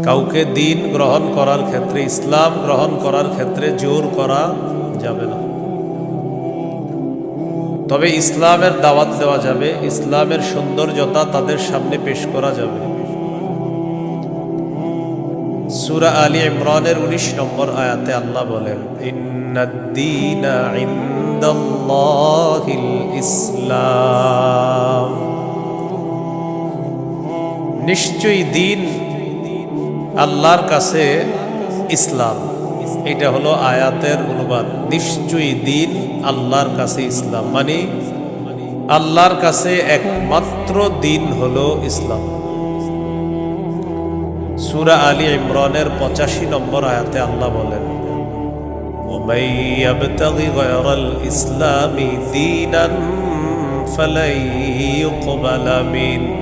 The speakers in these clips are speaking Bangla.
কাউকে দিন গ্রহণ করার ক্ষেত্রে, ইসলাম গ্রহণ করার ক্ষেত্রে জোর করা যাবে না। তবে ইসলামের দাওয়াত দেওয়া যাবে, ইসলামের সৌন্দর্যতা তাদের সামনে পেশ করা যাবে। সূরা আলী ইমরানের 19 নম্বর আয়াতে আল্লাহ বলেন, ইন্নাদ-দীনা ইনদাল্লাহিল ইসলাম, নিশ্চয়ই দিন আল্লাহর কাছে ইসলাম। এটা হলো আয়াতের অনুবাদ। নিশ্চয়ই দিন আল্লাহর কাছে ইসলাম, মানে আল্লাহর কাছে একমাত্র দিন হলো ইসলাম। সূরা আলী ইমরানের 85 নম্বর আয়াতে আল্লাহ বলেন, ওয়ামান ইয়াবতাগি গায়রাল ইসলামি দীনান ফালাই ইউকবালা মিন,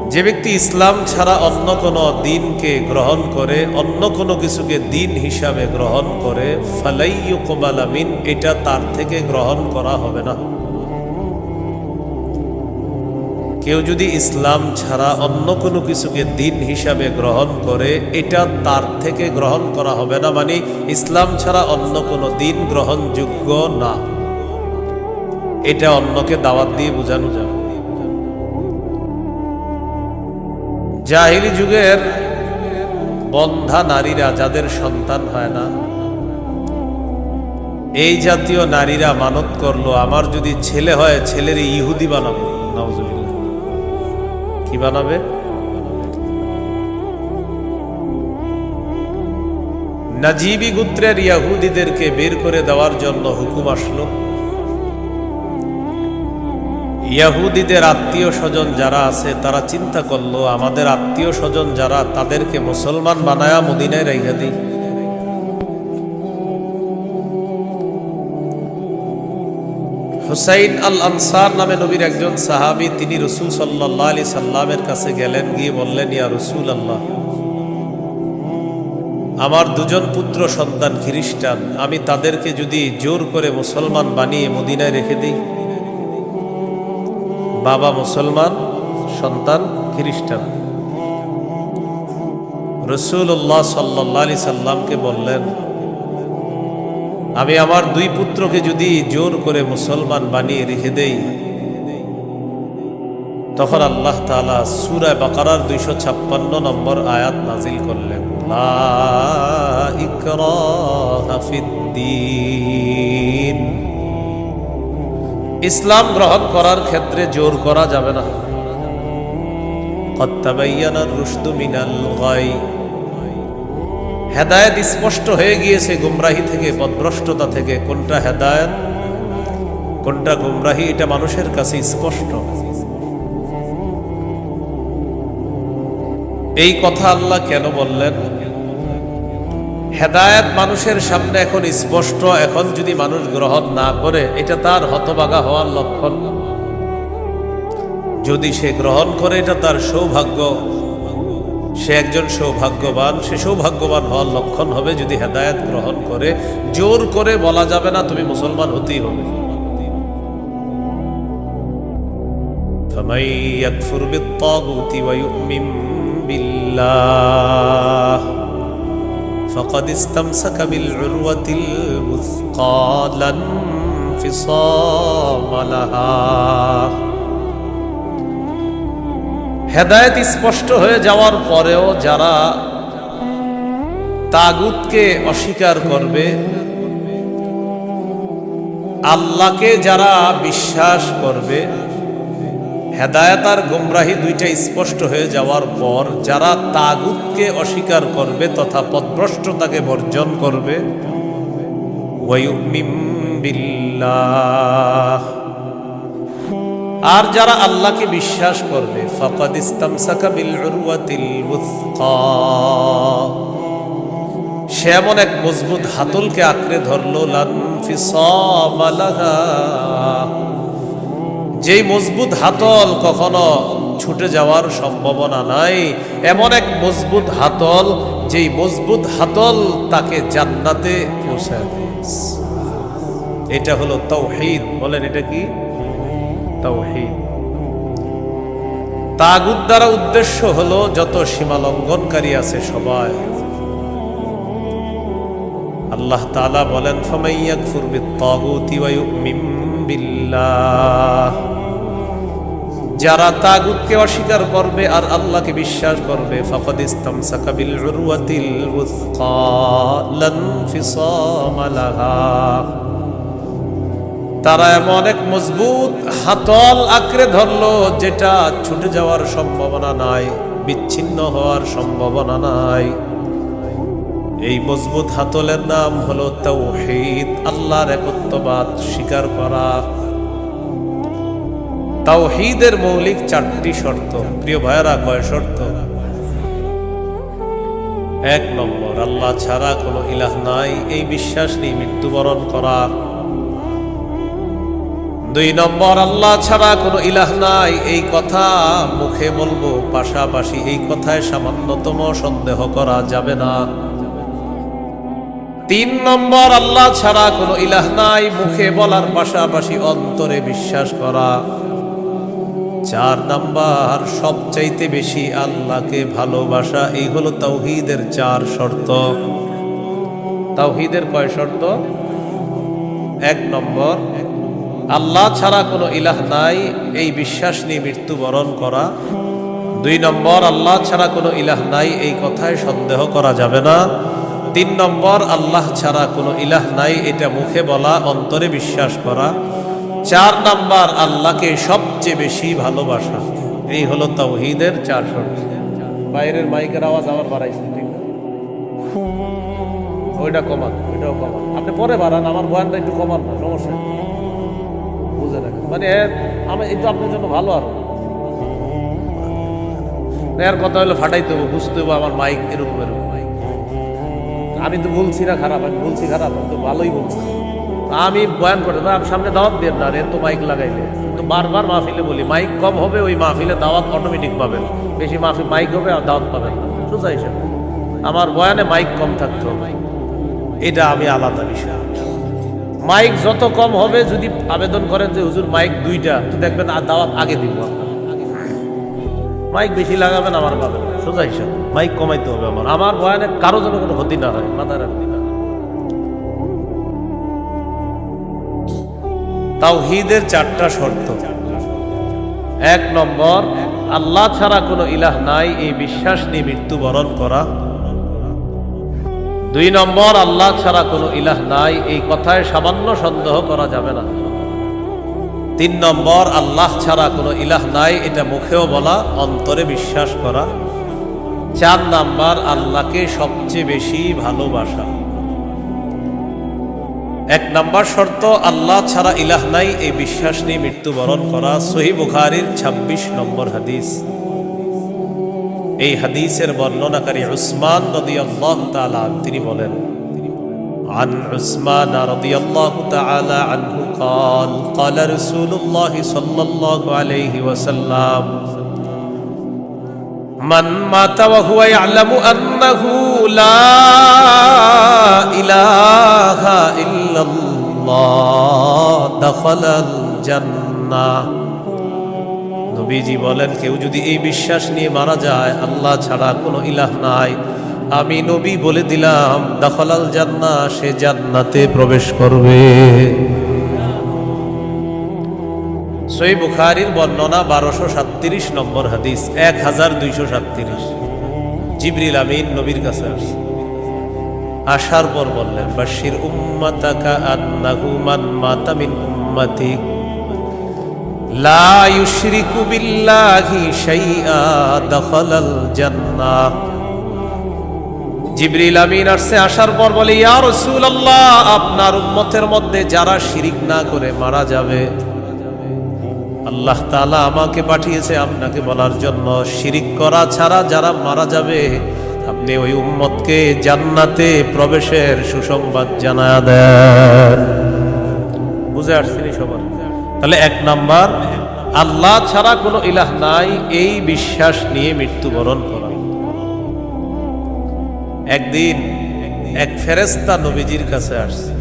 যে ব্যক্তি ইসলাম ছাড়া অন্য কোনো দিনকে গ্রহণ করে, অন্য কোনো কিছুকে দিন হিসাবে গ্রহণ করে, ফালাই ইউকবালা মিন, এটা তার থেকে গ্রহণ করা হবে না। কেউ যদি ইসলাম ছাড়া অন্য কোনো কিছুকে দিন হিসাবে গ্রহণ করে, এটা তার থেকে গ্রহণ করা হবে না, মানে ইসলাম ছাড়া অন্য কোনো দিন গ্রহণযোগ্য না। এটা অন্যকে দাওয়াত দিয়ে বোঝানো যাবে। জাহিলি যুগের বন্ধা নারীরা, যাদের সন্তান হয় না, এই জাতীয় নারীরা মানত করলো, আমার যদি ছেলে হয় ছেলের ইহুদি বানাবো। নাউজুবিল্লাহ। কি বানাবে? নাজিবি গোত্রের ইহুদিদেরকে বের করে দেওয়ার জন্য হুকুম আসলো। ইহুদিদের আত্মীয় স্বজন যারা আছে তারা চিন্তা করলো, আমাদের আত্মীয় স্বজন যারা, তাদেরকে মুসলমান বানায়া মদিনায় রাইখা দিই। হুসাইন আল আনসার নামে নবীর একজন সাহাবী, তিনি রাসূল সাল্লাল্লাহু আলাইহি সাল্লামের কাছে গেলেন, গিয়ে বললেন, ইয়া রাসূলুল্লাহ, আমার দুজন পুত্র সন্তান খ্রিস্টান, আমি তাদেরকে যদি জোর করে মুসলমান বানিয়ে মদিনায় রেখে দিই। বাবা মুসলমান, সন্তান খ্রিস্টান। রাসূলুল্লাহ সাল্লাল্লাহু আলাইহি সাল্লামকে বললেন, আমি আমার দুই পুত্রকে যদি জোর করে মুসলমান বানিয়ে রেখে দেই, তখন আল্লাহ তাআলা সূরা বাকারার 256 নম্বর আয়াত নাজিল করলেন, লা ইকরাহা ফিদ্দীন, ইসলাম গ্রহণ করার ক্ষেত্রে জোর করা যাবে না। কদ তাবায়্যানার রুশদু মিনাল গাই, হেদায়েত স্পষ্ট হয়ে গিয়েছে গুমরাহি থেকে, পথভ্রষ্টতা থেকে। কোনটা হেদায়েত, কোনটা গুমরাহি, এটা মানুষের কাছে স্পষ্ট। এই কথা আল্লাহ কেন বললেন? হেদায়েত মানুষের সামনে এখন স্পষ্ট, এখন যদি মানুষ গ্রহণ না করে, এটা তার হতভাগা হওয়ার লক্ষণ। যদি সে গ্রহণ করে, এটা তার সৌভাগ্য, সে একজন সৌভাগ্যবান, সে সৌভাগ্যবান হওয়ার লক্ষণ হবে যদি হেদায়েত গ্রহণ করে। জোর করে বলা যাবে না তুমি মুসলমান হতেই হবে। ফামান ইয়াকফুর বিত-তাগুতি ওয়া ইউমিন বিল্লাহ ফাকাদ ইসতামসাকা বিল উরওয়াতিল মুসকা লা ইনফিসামা লাহা। হেদায়েত স্পষ্ট হয়ে যাওয়ার পরেও যারা তাগুতকে অস্বীকার করবে, আল্লাহকে যারা বিশ্বাস করবে, হেদায়েত আর গুমরাহি দুইটা স্পষ্ট হয়ে যাওয়ার পর যারা তাগুতকে অস্বীকার করবে তথা পথভ্রষ্টতাকে বর্জন করবে, ওয়া ইউমিন বিল্লাহ, আর যারা আল্লাহকে বিশ্বাস করবে, ফাকাদ ইসতামসাকা বিল উরওয়াতিল মুসকা, সে এমন এক মজবুত হাতলকে আঁকড়ে ধরলো, লা ইনফিসামা লাহা, যেই মজবুত হাতল কখনো ছুটে যাওয়ার সম্ভাবনা নাই, এমন এক মজবুত হাতল, যেই মজবুত হাতল তাকে জান্নাতে পৌঁছায় দিয়েছে। এটা হলো তাওহীদ। বলেন, এটা কি? তাওহীদ। তাগুত দ্বারা উদ্দেশ্য হলো যত সীমা লঙ্ঘনকারী আছে সবাই। আল্লাহ তাআলা বলেন ফামান ইয়াকফুর বিত-তাগুতি ওয়া ইউমিন বিল্লাহ, যারা তাগুতকে অস্বীকার করবে আর আল্লাহকে বিশ্বাস করবে, ফাকাদ ইসতামসাকা বিল উরওয়াতিল উসকা লা ইনফিসামা লাহা, তারা এমন এক মজবুত হাতল আঁকড়ে ধরলো যেটা ছুটে যাওয়ার সম্ভাবনা নাই, বিচ্ছিন্ন হওয়ার সম্ভাবনা নাই। এই মজবুত হাতলের নাম হলো তাওহীদ, আল্লাহর একত্ববাদ স্বীকার করা। তাওহীদের মৌলিক 4টি শর্ত। প্রিয় ভাইয়েরা, কয় শর্ত? 1 নম্বর, আল্লাহ ছাড়া কোনো ইলাহ নাই এই বিশ্বাস নিয়ে মৃত্যুবরণ করা। 2 নম্বর, আল্লাহ ছাড়া কোনো ইলাহ নাই এই কথা মুখে বলবো, পাশাপাশি এই কথায় সামান্যতম সন্দেহ করা যাবে না। 3 নম্বর, আল্লাহ ছাড়া কোনো ইলাহ নাই মুখে বলার পাশাপাশি অন্তরে বিশ্বাস করা। 4 নম্বর, সবচাইতে বেশি আল্লাহকে ভালোবাসা। এই হলো তাওহীদের 4 শর্ত। তাওহীদের কয় শর্ত? 1 নম্বর, আল্লাহ ছাড়া কোনো ইলাহ নাই এই বিশ্বাস নিয়ে মৃত্যুবরণ করা। 2 নম্বর, আল্লাহ ছাড়া কোনো ইলাহ নাই এই কথায় সন্দেহ করা যাবে না। 3 নম্বর, আল্লাহ ছাড়া কোনো ইলাহ নাই এটা মুখে বলা, অন্তরে বিশ্বাস করা। 4 নম্বর, আল্লাহকে সবচেয়ে বেশি ভালোবাসা। এই হলো তাওহীদের 4 শর্ত। বাইরের মাইকের আওয়াজ আবার বাড়াইছে, ঠিক না? ওইটা কমান, ওইটাও কমান। আপনি পরে বাড়ান, আমার বয়ানটা একটু কমান না, সমস্যা নেই। বুঝে রাখেন, মানে আমি এটা আপনার জন্য ভালো। আরো এর কথা হলো ফাটাইতে হবে, বুঝতে হবে আমার মাইক এরকম এরকম। আমি তো বলছি না খারাপ, আমি বলছি খারাপ, আমি তো ভালোই বলছি। আমি বয়ান করে আমি সামনে দাওয়াত দিয়ে না, এত মাইক লাগাইলে তো বারবার মাহফিলে বলি মাইক কম হবে, ওই মাহফিলে দাওয়াত অটোমেটিক পাবেন। বেশি মাহফিল মাইক হবে আর দাওয়াত পাবেন না, সোজা হিসেবে। আমার বয়ানে মাইক কম থাকতে হবে, এটা আমি আলাদা বিষয়। মাইক যত কম হবে, যদি আবেদন করেন যে হুজুর মাইক 2টা, তো দেখবেন আর দাওয়াত আগে দিব। মাইক বেশি লাগাবেন, আমার পাবেন, সোজা হিসাব। মাইক কমাইতে হবে আমার বয়ানে কারো যেন কোনো ক্ষতি না হয়, মাথায় রাখতে না। তাওহীদের 4টা শর্ত। 1 নম্বর, আল্লাহ ছাড়া কোনো ইলাহ নাই এই বিশ্বাস নিয়ে মৃত্যুবরণ করা। 2 নম্বর, আল্লাহ ছাড়া কোনো ইলাহ নাই এই কথায় সামান্য সন্দেহ করা যাবে না। 3 নম্বর, আল্লাহ ছাড়া কোনো ইলাহ নাই এটা মুখেও বলা, অন্তরে বিশ্বাস করা। 4 নম্বর, আল্লাহকে সবচেয়ে বেশি ভালোবাসা। 1 নম্বর শর্ত, আল্লাহ ছাড়া ইলাহ নাই এই বিশ্বাস নিয়ে মৃত্যুবরণ করা। সহিহ বুখারীর 26 নম্বর হাদিস। এই হাদিসের বর্ণনাকারী উসমান রাদিয়াল্লাহু তাআলা তিনি বলেন, عن عثمان رضي الله تعالى عنه قال قال رسول الله صلى الله عليه وسلم من مات وهو يعلم أنه لا إله إلا الله دخل الجنة। নবীজি বলেন, কেউ যদি এই বিশ্বাস নিয়ে মারা যায় আল্লাহ ছাড়া কোনো ইলাহ নাই, আমি নবী বলে দিলাম দাখালাল জান্নাহ, সে জান্নাতে প্রবেশ করবে। সহিহ বুখারীর বর্ণনা 1237 নম্বর হাদিস, 1237। জিবরিল আমিন নবীর কাছে আসছে, আসার পর বললেন, বাশির উম্মাতাকা আন্নাহু মান মাতা মিন উম্মাতিক লা ইউশরিকু বিল্লাহি শাইআ দাখালাল জান্নাহ। জিবরিল আমিন আসছে, আসার পর বলে, ইয়া রাসূলুল্লাহ, আপনার উম্মতের মধ্যে যারা শিরিক না করে মারা যাবে, আল্লাহ তাআলা আমাকে পাঠিয়েছে আপনাকে বলার জন্য, শিরিক করা ছাড়া যারা মারা যাবে আপনি ওই উম্মতকে জান্নাতে প্রবেশের সুসংবাদ জানায়া দেন। বুঝে আসছেন সবার? তাহলে 1 নাম্বার, আল্লাহ ছাড়া কোনো ইলাহ নাই এই বিশ্বাস নিয়ে মৃত্যুবরণ করা। একদিন এক ফেরেশতা নবীজির কাছে আসছে।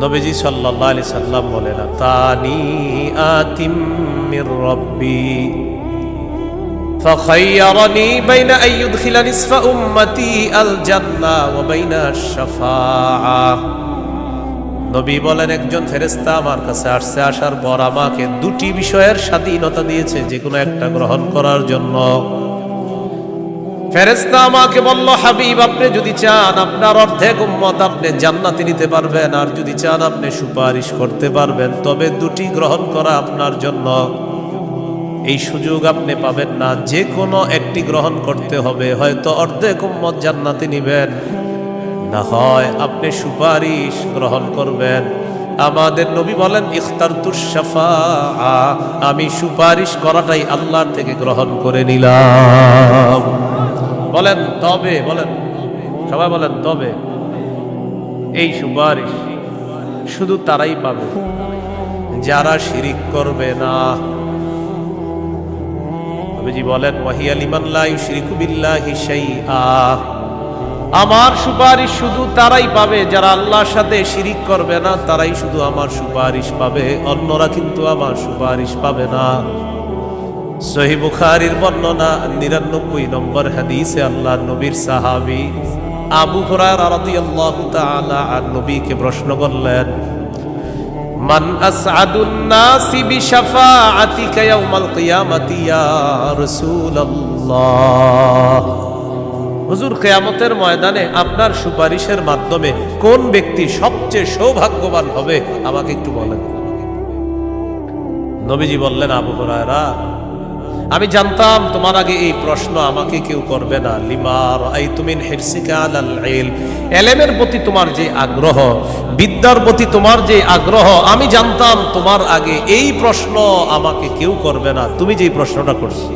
নবীজি সাল্লাল্লাহু আলাইহি সাল্লাম বলেন, তানি আতিম মির রাব্বি, فخيرني بين أن يدخل نصف أمتي الجنة وبين الشفاعة। নবী বলেন, একজন ফেরেশতা আমার কাছে আসছে, আসার পর আমাকে দুটি বিষয়ের স্বাধীনতা দিয়েছে, যে কোনো একটা গ্রহণ করার জন্য। ফেরেশতা আমাকে বলল, হাবিব, আপনি যদি চান আপনার অর্ধেক উম্মত আপনি জান্নাতে নিতে পারবেন, আর যদি চান আপনি সুপারিশ করতে পারবেন, তবে দুটি গ্রহণ করা আপনার জন্য। এই সুযোগ আপনি পাবেন না, যে কোনো একটি গ্রহণ করতে হবে। হয়তো অর্ধেক উম্মত জান্নাতে নিবেন, না হয় আপনি সুপারিশ গ্রহণ করবেন। আমাদের নবী বলেন, ইখতারতুশ শাফাআ, আমি সুপারিশ করাটাই আল্লাহর থেকে গ্রহণ করে নিলাম। বলেন তবে, বলেন সবাই বলেন তবে। এই সুপারিশ শুধু তারাই পাবে যারা শিরিক করবে না। নবীজি বলেন, ওয়াহিয়া লিমান লা ইউশরিকু বিল্লাহি শাইআ, আমার সুপারিশ শুধু তারাই পাবে যারা আল্লাহর সাথে শিরিক করবে না, তারাই শুধু আমার সুপারিশ পাবে, অন্যরা কিন্তু আমার সুপারিশ পাবে না। সহিহ বুখারীর বর্ণনা 99 নম্বর হাদিসে আল্লাহর নবীর সাহাবী আবু হুরায়রা রাদিয়াল্লাহু তাআলা আন নবীকে প্রশ্ন করলেন, মান আসআদুন নাসি বিশাফাআতিকা ইয়াউমাল কিয়ামাতি ইয়া রাসূলুল্লাহ। হুজুর, কিয়ামতের ময়দানে আপনার সুপারিশের মাধ্যমে কোন ব্যক্তি সবচেয়ে সৌভাগ্যবান হবে আমাকে একটু বলেন। নবীজি বললেন, আবু হুরায়রা, আমি জানতাম তোমার আগে এই প্রশ্ন আমাকে কেউ করবে না। লিমা রাআইতু মিন হিরসিকা আলাল ইলম, ইলমের প্রতি তোমার যে আগ্রহ, বিদ্যার প্রতি তোমার যে আগ্রহ, আমি জানতাম তোমার আগে এই প্রশ্ন আমাকে কেউ করবে না, তুমি যে প্রশ্নটা করছো।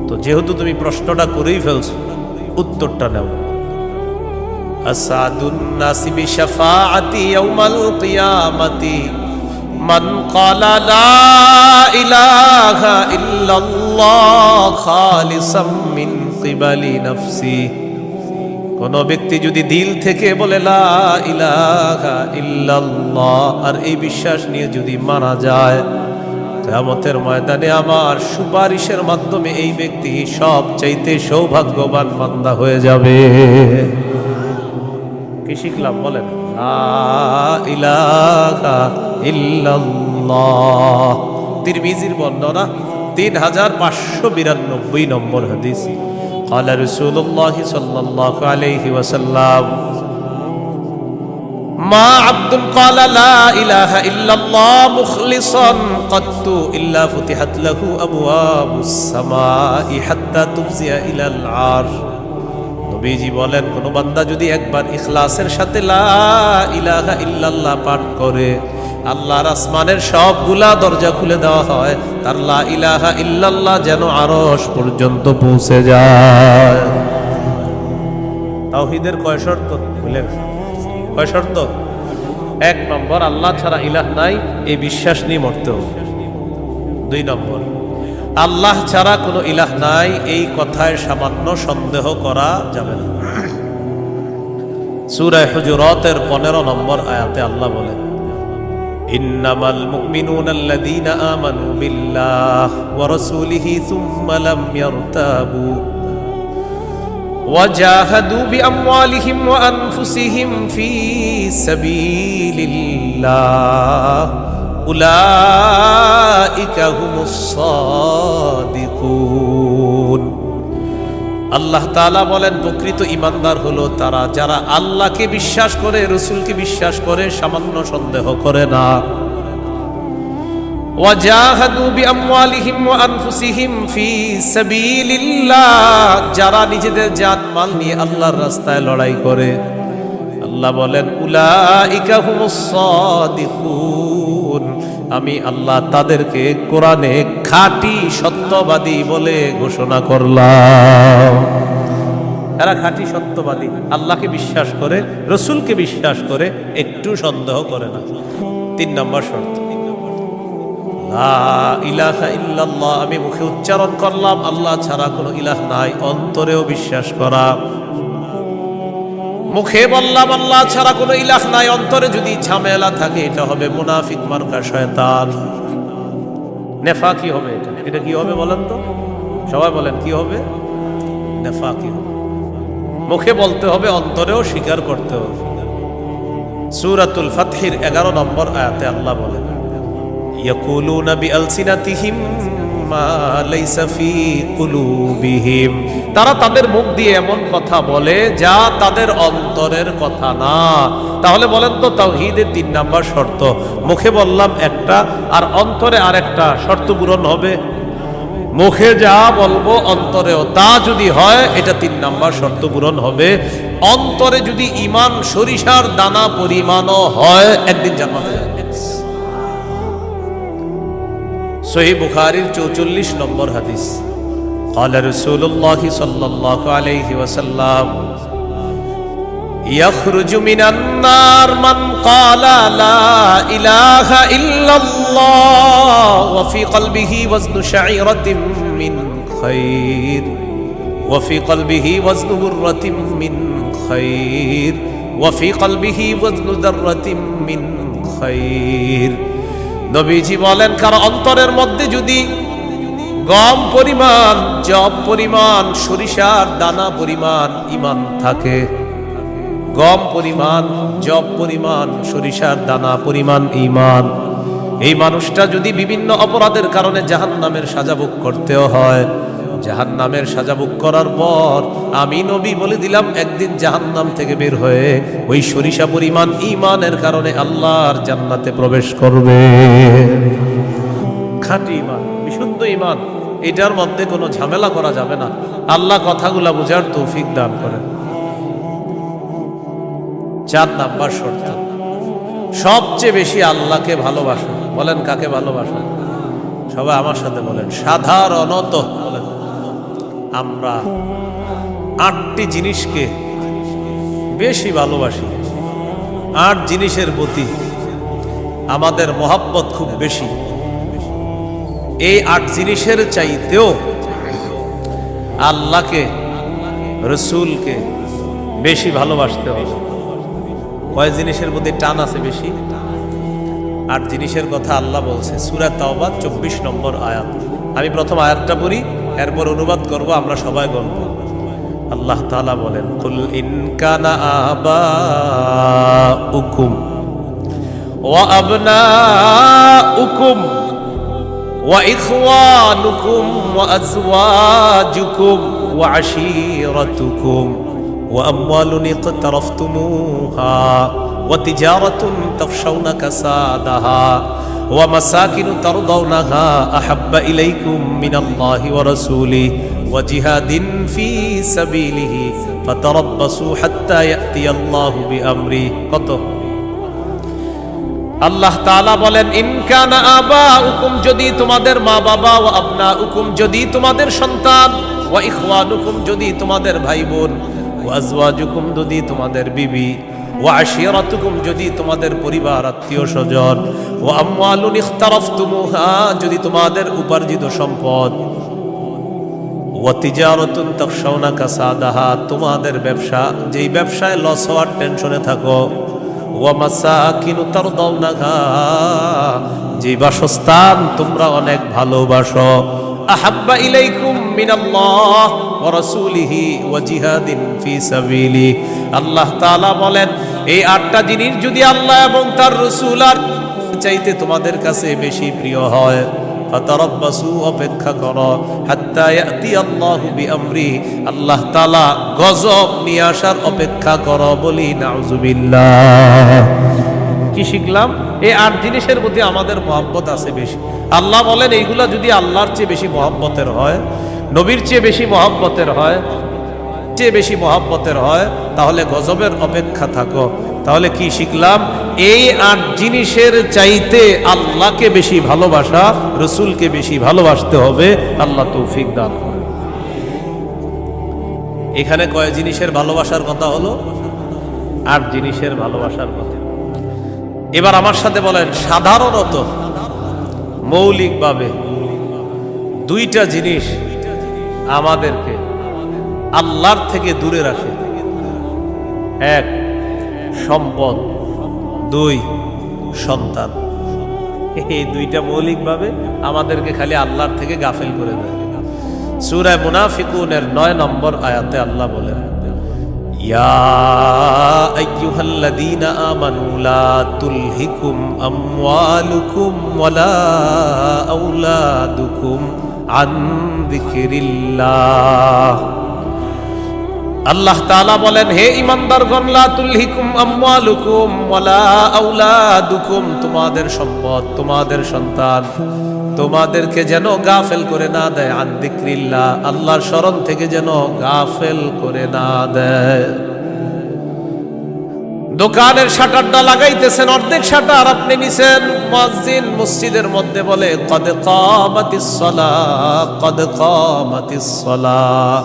তো যেহেতু তুমি প্রশ্নটা করেই ফেলছো, উত্তরটা নাও। আসাদুন নাসি বিশাফাআতি ইয়াউমাল কিয়ামাতি মান ক্বালা লা ইলাহা ইল্লাল্লাহ খালিসাম মিন কিবালি নাফসি। কোন ব্যক্তি যদি দিল থেকে বলে লা ইলাহা ইল্লাল্লাহ, আর এই বিশ্বাস নিয়ে যদি মারা যায়, কিয়ামতের ময়দানে আমার সুপারিশের মাধ্যমে এই ব্যক্তি সবচাইতে সৌভাগ্যবান বান্দা হয়ে যাবে। কি শিখলাম বলেন? লা ইলাহা ইল্লাল্লাহ। তিরমিজির বর্ণনা 3592 নম্বর হাদিস। قال رسول الله صلى الله عليه وسلم ما عبد قال لا إله إلا الله مخلصا قط إلا فتحت له أبواب السماء حتى تفزع إلى العرش। নবীজি বলেন, কোন বান্দা যদি একবার ইখলাসের সাথে লা ইলাহা ইল্লাল্লাহ পাঠ করে, আল্লাহর আসমানের সবগুলা দরজা খুলে দেওয়া হয়, তার লা ইলাহা ইল্লাল্লাহ যেন আরশ পর্যন্ত পৌঁছে যায়। তাওহীদের কয় শর্ত ভুলে গেছে? কয় শর্ত? 1 নম্বর, আল্লাহ ছাড়া ইলাহ নাই, এই বিশ্বাস নিয়ে মরতে হবে। 2 নম্বর, আল্লাহ ছাড়া কোনো ইলাহ নাই, এই কথায় সামান্য সন্দেহ করা যাবে না। সূরা হুজুরাতের 15 নম্বর আয়াতে আল্লাহ বলেন, ইন্নামাল মুমিনুনা আল্লাযীনা আমানু বিল্লাহি ওয়া রাসূলিহি সুম্মা লাম ইয়ারতাবু ওয়া জাহাদু বিআমওয়ালিহিম ওয়া আনফুসিহিম ফী সাবিলিল্লাহ উলাইকা হুমুস সাদিকুন। আল্লাহ তাআলা বলেন, প্রকৃত ঈমানদার হলো তারা যারা আল্লাহকে বিশ্বাস করে, রাসূলকে বিশ্বাস করে, সামান্য সন্দেহ করে না। ওয়া জাহাদু বিআমওয়ালিহিম ওয়া আনফুসিহিম ফী সাবিলিল্লাহ, যারা নিজেদের জান মাল নিয়ে আল্লাহর রাস্তায় লড়াই করে। আল্লাহ বলেন, উলাইকা হুমুস সাদিকুন, আমি আল্লাহ তাদেরকে কোরআনে খাঁটি সত্যবাদী বলে ঘোষণা করলাম। এরা খাঁটি সত্যবাদী, আল্লাহকে বিশ্বাস করে, রাসূলকে বিশ্বাস করে, একটু সন্দেহ করে না। 3 নম্বর শর্ত, লা ইলাহা ইল্লাল্লাহ, আমি মুখে উচ্চারণ করলাম আল্লাহ ছাড়া কোনো ইলাহ নাই, অন্তরেও বিশ্বাস করা। মুখে বললাম আল্লাহ ছাড়া কোনো ইলাহ নাই, অন্তরে যদি ঝামেলা থাকে এটা হবে মুনাফিক মার্কা শয়তান। নেফাকি হবে। এটা কি হবে বলেন তো, সবাই বলেন কি হবে? নেফাকি হবে। মুখে বলতে হবে, অন্তরেও স্বীকার করতে হবে। সূরাতুল ফাতহির 11 নম্বর আয়াতে আল্লাহ বলেন, ইয়াকুলুনা বিআলসিনাতিহিম মা লাইসা ফি কুলুবিহিম, তারা তাদের মুখ দিয়ে এমন কথা বলে যা তাদের অন্তরের কথা না। তাহলে বলেন তো, তাওহীদের 3 নাম্বার শর্ত, মুখে বললাম একটা আর অন্তরে আরেকটা, শর্ত পূরণ হবে? মুখে যা বলবো অন্তরেও তা যদি হয়, এটা 3 নাম্বার শর্ত পূরণ হবে। অন্তরে যদি ঈমান সরিষার দানা পরিমাণও হয়, একদিন জান্নাতে যাবে। সহিহ বুখারীর 44 নম্বর হাদিস, ক্বালা রাসূলুল্লাহ সাল্লাল্লাহু আলাইহি ওয়াসাল্লাম, ইয়াখরুজু মিনান নার মান ক্বালা লা ইলাহা ইল্লাল্লাহ ওয়া ফি কলবিহি ওয়াজনু শাঈরাতিন মিন খায়র ওয়া ফি কলবিহি ওয়াজনু বুররাতিন মিন খায়র ওয়া ফি কলবিহি ওয়াজনু যাররাতিন মিন খায়র। নবীজি বলেন, কারো অন্তরের মধ্যে যদি গম পরিমাণ, জব পরিমাণ, সরিষার দানা পরিমাণ ঈমান থাকে, গম পরিমাণ, জব পরিমাণ, সরিষার দানা পরিমাণ ঈমান, এই মানুষটা যদি বিভিন্ন অপরাধের কারণে জাহান্নামের সাজা ভোগ করতেও হয়, জাহান্নামের সাজা ভোগ করার পর আমি নবী বলে দিলাম, একদিন জাহান্নাম থেকে বের হয়ে ওই সরিষা পরিমাণ ঈমানের কারণে আল্লাহর জান্নাতে প্রবেশ করবে। খাঁটি ঈমান, বিশুদ্ধ ঈমান, এটার মধ্যে কোনো ঝামেলা করা যাবে না। আল্লাহ কথাগুলা বুঝার তৌফিক দান করেন। 4 নাম্বার শর্ত, সবচেয়ে বেশি আল্লাহকে ভালোবাসা। বলেন কাকে ভালোবাসা? সবাই আমার সাথে বলেন, সাধারণত বলেন। আমরা 8টি জিনিসকে বেশি ভালোবাসি। 8 জিনিসের প্রতি আমাদের মহব্বত খুব বেশি। এই 8 জিনিসের চাইতেও আল্লাহকে, রসুলকে বেশি ভালোবাসতে হবে। কয় জিনিসের প্রতি টান আছে বেশি? 8 জিনিসের কথা আল্লাহ বলছে সূরা তাওবা 24 নম্বর আয়াত। আমি প্রথম আয়াতটা পড়ি, এরপর অনুবাদ করব, আমরা সবাই গল্প। আল্লাহ তাআলা বলেন, কুল ইন কানা আবাউকুম ওয়া আবনাউকুম ওয়া ইখওয়ানুকুম ওয়া আজওয়াজুকুম ওয়া আশীরাতুকুম ওয়া আমওয়ালুন ইকতারাফতুমুহা ওয়া তিজারাতুন তাখশাউনা কাসাদাহা ওয়া মাসাকিনু তারদাউনাহা আহাব্বা ইলাইকুম মিনাল্লাহি ওয়া রাসূলিহি ওয়া জিহাদিন ফি সাবিলিহি ফাতারাব্বাসু হাত্তা ইয়াতিয়াল্লাহু বিআমরি। কত? আল্লাহ তাআলা বলেন, ইন কানা আবাউকুম, যদি তোমাদের মা বাবা, ওয়া আবনাউকুম, যদি তোমাদের সন্তান, ওয়া ইখওয়ানুকুম, যদি তোমাদের ভাই বোন, ওয়া আজওয়াজুকুম, যদি তোমাদের বিবি, ওয়া আশীরাতুকুম, যদি তোমাদের পরিবার আত্মীয় স্বজন, ওয়া আমওয়ালুন ইখতারাফতুমুহা, যদি তোমাদের উপার্জিত সম্পদ, ওয়া তিজারাতুন তাখশাউনা কাসাদাহা, তোমাদের ব্যবসা, যেই ব্যবসায় লস হওয়ার টেনশনে থাকো, ওয়া মাসাকিনু তারদাউনাহা, যে বাসস্থান তোমরা অনেক ভালোবাসো, আহাব্বা ইলাইকুম মিনাল্লাহ ওয়া রাসূলিহি ওয়া জিহাদিন ফি সাবিলি। আল্লাহ তাআলা বলেন, এই 8টা জিনিস যদি আল্লাহ এবং তার রাসূল আর চাইতে তোমাদের কাছে বেশি প্রিয় হয়, ফাতারাব্বাসু, অপেক্ষা করো, হাত্তা ইয়াতিয়াল্লাহু বিআমরি, আল্লাহ তাআলা গজব নিয়ে আসার অপেক্ষা করো। বলি নাউযুবিল্লাহ। কি শিখলাম? এই 8 জিনিসের প্রতি আমাদের মহব্বত আছে বেশি। আল্লাহ বলেন, এইগুলা যদি আল্লাহর চেয়ে বেশি মহব্বতের হয়, নবীর চেয়ে বেশি মহব্বতের হয়, তাহলে গজবের অপেক্ষা থাকো। তাহলে কি শিখলাম? এই 8 জিনিসের চাইতে আল্লাহকে বেশি ভালোবাসা, রসুলকে বেশি ভালোবাসতে হবে। আল্লাহ তৌফিক দান করেন। এখানে কয় জিনিসের ভালোবাসার কথা হলো? 8 জিনিসের ভালোবাসার কথা। এবার আমার সাথে বলেন, সাধারণত মৌলিকভাবে 2টা জিনিস আমাদেরকে আল্লাহর থেকে দূরে রাখে। 1 সম্পদ, 2 সন্তান। এই দুইটা মৌলিকভাবে আমাদেরকে খালি আল্লাহর থেকে গাফেল করে দেয়। সূরা মুনাফিকুনের 9 নম্বর আয়াতে আল্লাহ বলেন, ইয়া আইয়ুহাল্লাযীনা আমানু লা তুলহিকুম আমওয়ালুকুম ওয়ালা আওলাদুকুম আন যিকরিল্লাহ। আল্লাহ তাআলা বলেন, হে ঈমানদারগণ, লা তুলহিকুম আমওয়ালুকুম ওয়ালা আওলাদুকুম, তোমাদের সম্পদ, তোমাদের সন্তান তোমাদেরকে যেন গাফেল করে না দেয়, আন যিকরিল্লাহ, আল্লাহর স্মরণ থেকে যেন গাফেল করে না দেয়। দোকানের শাটারটা লাগাইতেছেন, অর্ধেক শাটার আপনি নিছেন, মুয়াজ্জিন মসজিদের মধ্যে বলে কদ কামাতিস সালাহ, কদ কামাতিস সালাহ,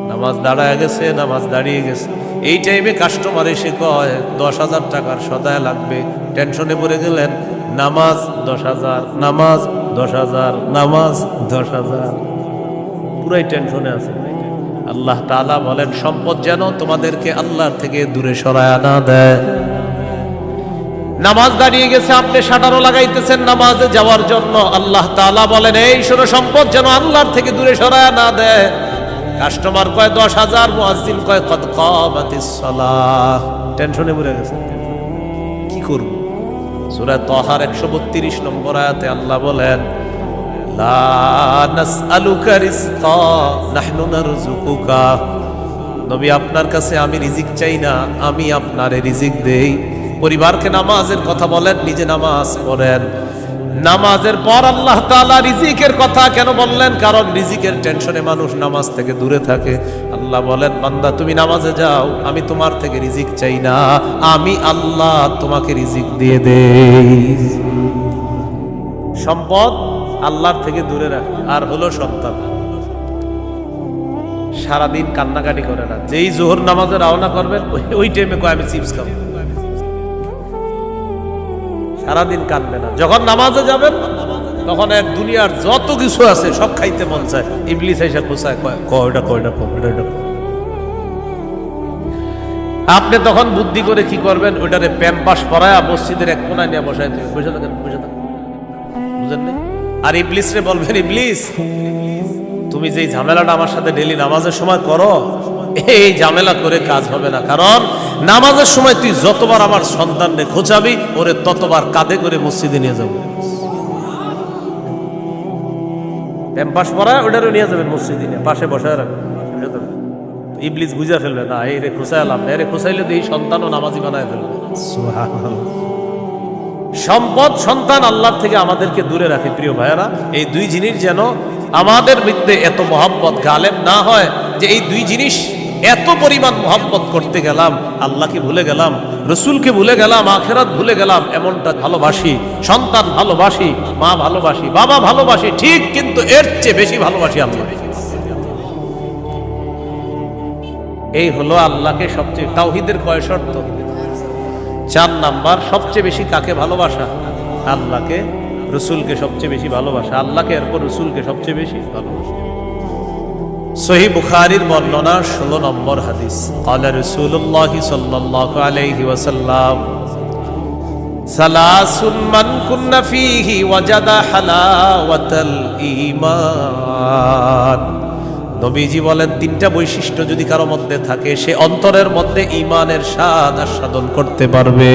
নামাজ দাঁড়ায় গেছে, নামাজ দাঁড়িয়ে গেছে। এই টাইমে কাস্টমার এসে কয় 10,000 টাকার সদায় লাগবে, টেনশনে পড়ে গেলেন, নামাজ 10,000, নামাজ 10,000, নামাজ 10,000, পুরাই টেনশনে আছে। আল্লাহ তাআলা বলেন, সম্পদ যেন তোমাদেরকে আল্লাহর থেকে দূরে সরায় না দেয়। নামাজ দাঁড়িয়ে গেছে, আপনি শাটারও লাগাইতেছেন নামাজে যাওয়ার জন্য, আল্লাহ তাআলা বলেন, এই শোনো, সম্পদ যেন আল্লাহর থেকে দূরে সরায় না দেয়। কাস্টমার কয় 10,000, মুয়াজ্জিন কয় কদ কামাতিস সালাহ, টেনশনে পড়ে গেছে, কি করব? সূরা তাহার 132 নম্বর আয়াতে আল্লাহ বলেন, লা নাসআলুকা রিজকা নাহনু নারযুকুকা, নবী আপনার কাছে আমি রিজিক চাই না, আমি আপনারে রিজিক দেই। পরিবারকে নামাজের কথা বলেন, নিজে নামাজ পড়েন। নামাজের পর আল্লাহ তাআলা রিজিকের কথা কেন বললেন? কারণ রিজিকের টেনশনে মানুষ নামাজ থেকে দূরে থাকে। আল্লাহ বলেন, বান্দা তুমি নামাজে যাও, আমি তোমার থেকে রিজিক চাই না, আমি আল্লাহ তোমাকে রিজিক দিয়ে দেই। সম্পদ আল্লাহর থেকে দূরে রাখে। আর হলো সন্তান, সারাদিন কান্নাকাটি করে না, যেই জোহর নামাজে রওনা করবেন ওই টাইমে কয় আমি চিপস খাবো, সারাদিন কাঁদবে না। যখন নামাজে যাবেন তখন এক দুনিয়ার যত কিছু আছে সব খাইতে মন চায়, ইবলিস এসে খোঁচায়, কয়টা কয়টা কয়টা। আপনি তখন বুদ্ধি করে কি করবেন? ওইটারে প্যাম্পাস পরায় মসজিদের এক কোনায় নিয়ে বসায় দেবেন, বসে থাকেন, বসে থাকেন, বুঝেন নাই? আর ইবলিস রে বলবেন, ইবলিস তুমি যেই ঝামেলাটা আমার সাথে ডেলি নামাজের সময় করো, এই ঝামেলা করে কাজ হবে না। কারণ নামাজের সময় তুই যতবার আমার সন্তানকে খোঁচাবি, ওরে ততবার কাঁধে করে মসজিদে নিয়ে যাবো। প্যাম্পাস পরায় ওটারও নিয়ে যাবেন মসজিদে, পাশে বসায় রাখবেন। ইবলিস বুঝা ফেলবে, না এই রে খোঁচাইলাম, এরে খোঁচাইলে তো এই সন্তানও নামাজি বানায় ফেলবে। সম্পদ, সন্তান আল্লাহর থেকে আমাদেরকে দূরে রাখে। প্রিয় ভাইয়েরা, এই দুই জিনিস যেন আমাদের মধ্যে এত মহব্বত গালেব না হয় যে এই দুই জিনিস এত পরিমাণ মহব্বত করতে গেলাম, আল্লাহকে ভুলে গেলাম, রসুলকে ভুলে গেলাম, আখিরাত ভুলে গেলাম। এমনটা ভালোবাসি, সন্তান ভালোবাসি, মা ভালোবাসি, বাবা ভালোবাসি, ঠিক, কিন্তু এর চেয়ে বেশি ভালোবাসি আল্লাহ। এই হলো আল্লাহকে সবচেয়ে, তাওহীদের কয় শর্ত? 4 নাম্বার, সবচেয়ে বেশি কাকে ভালোবাসা? আল্লাহকে, রসুলকে সবচেয়ে বেশি ভালোবাসা, আল্লাহকে এরপর রসুলকে সবচেয়ে বেশি ভালোবাসা। সহিহ বুখারীর বর্ণনা 16 নম্বর হাদিস, ক্বালা রাসূলুল্লাহ সাল্লাল্লাহু আলাইহি ওয়াসাল্লাম, সালাসুন মান কুন্না ফীহি ওয়াজাদা হালাওয়াতাল ঈমান। নবীজি বলেন, 3টা বৈশিষ্ট্য যদি কারো মধ্যে থাকে, সে অন্তরের মধ্যে ঈমানের স্বাদ আস্বাদন করতে পারবে।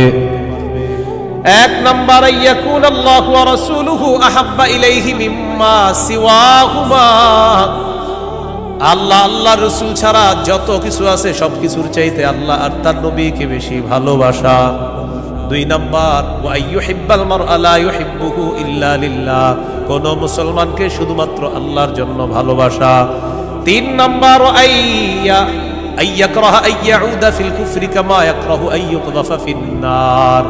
1 নাম্বার, ইয়াকুন আল্লাহু ওয়া রাসূলুহু আহাব্বা ইলাইহি মিম্মা সিওয়াহুমা, আল্লাহ, আল্লাহ রসুল ছাড়া যত কিছু আছে সব কিছুর চাইতে আল্লাহ আর তার নবীকে বেশি ভালোবাসা। 2 নাম্বার, ওয়া ইউহিব্বাল মারআ লা ইউহিব্বুহু ইল্লা লিল্লাহ, কোন মুসলমানকে শুধুমাত্র আল্লাহর জন্য ভালোবাসা। 3 নাম্বার, আইয়াকরাহা আইয়াউদা ফিল কুফরি কামা ইয়াকরাহু আইয়ুকযাফা ফিন্নার,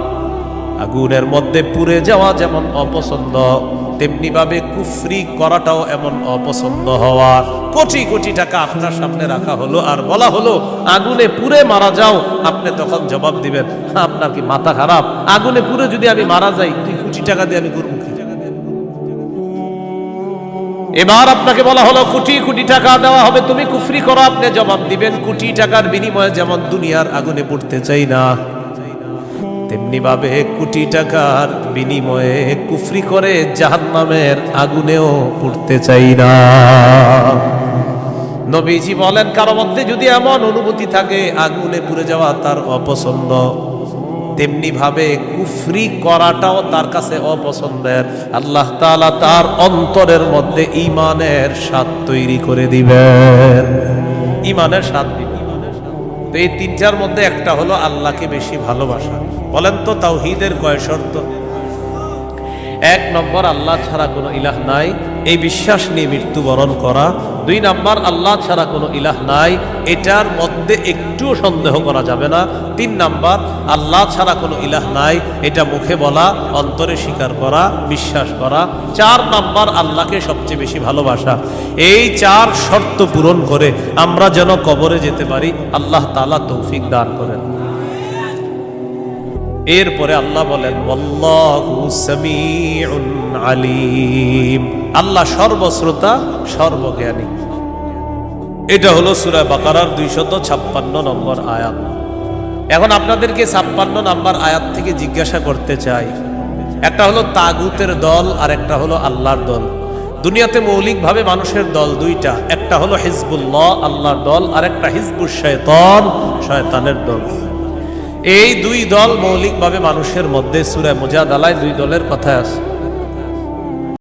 আগুনের মধ্যে পুড়ে যাওয়া যেমন অপছন্দ, তেমনি ভাবে কুফরি করাটাও এমন অপছন্দ হওয়া। কোটি কোটি টাকা আপনার সামনে রাখা হলো আর বলা হলো আগুনে পুড়ে মারা যাও, আপনি তখন জবাব দিবেন, আপনার কি মাথা খারাপ? আগুনে পুড়ে যদি আমি মারা যাই, তুই কোটি টাকা দিয়ে আমি করবো কি? এবার আপনাকে বলা হলো কোটি কোটি টাকা দেওয়া হবে, তুমি কুফরি করো, আপনি জবাব দিবেন কোটি টাকার বিনিময়ে যেমন দুনিয়ার আগুনে পড়তে চাই না, তেমনি ভাবে কোটি টাকার বিনিময়ে কুফরি করে জাহান্নামের আগুনেও পুড়তে চাই না। নবীজি বলেন, কারো মধ্যে যদি এমন অনুভূতি থাকে আগুনে পুড়ে যাওয়া তার অপছন্দ, তেমনি ভাবে কুফরি করাটাও তার কাছে অপছন্দের, আল্লাহ তাআলা তার অন্তরের মধ্যে ঈমানের স্বাদ তৈরি করে দিবেন। ঈমানের স্বাদ দিবেন। তো এই তিনটার মধ্যে একটা হলো আল্লাহকে বেশি ভালোবাসা। বলেন তো তাওহীদের কয় শর্ত? 1 নম্বর, আল্লাহ ছাড়া কোনো ইলাহ নাই, এই বিশ্বাস নিয়ে মৃত্যুবরণ করা। 2 নম্বর, আল্লাহ ছাড়া কোনো ইলাহ নাই, এটার মধ্যে একটুও সন্দেহ করা যাবে না। 3 নম্বর, আল্লাহ ছাড়া কোনো ইলাহ নাই, এটা মুখে বলা, অন্তরে স্বীকার করা, বিশ্বাস করা। 4 নম্বর, আল্লাহকে সবচেয়ে বেশি ভালোবাসা। এই 4 শর্ত পূরণ করে আমরা যেন কবরে যেতে পারি, আল্লাহ তাআলা তৌফিক দান করেন। এরপরে আল্লাহ বলেন, ওয়াল্লাহু সামিউন আলিম, আল্লাহ সর্বশ্রোতা সর্বজ্ঞানী। এটা হলো সূরা বাকারার 256 নম্বর আয়াত। এখন আপনাদেরকে 56 নম্বর আয়াত থেকে জিজ্ঞাসা করতে চাই, একটা হলো তাগুতের দল আর একটা হলো আল্লাহর দল। দুনিয়াতে মৌলিকভাবে মানুষের দল দুইটা, একটা হলো হিজবুল্লাহ আল্লাহর দল, আর একটা হিজবুশ শয়তান শয়তানের দল। এই 2 দল মৌলিকভাবে মানুষের মধ্যে সূরা মুজাদালায় 2 দলের কথা আছে।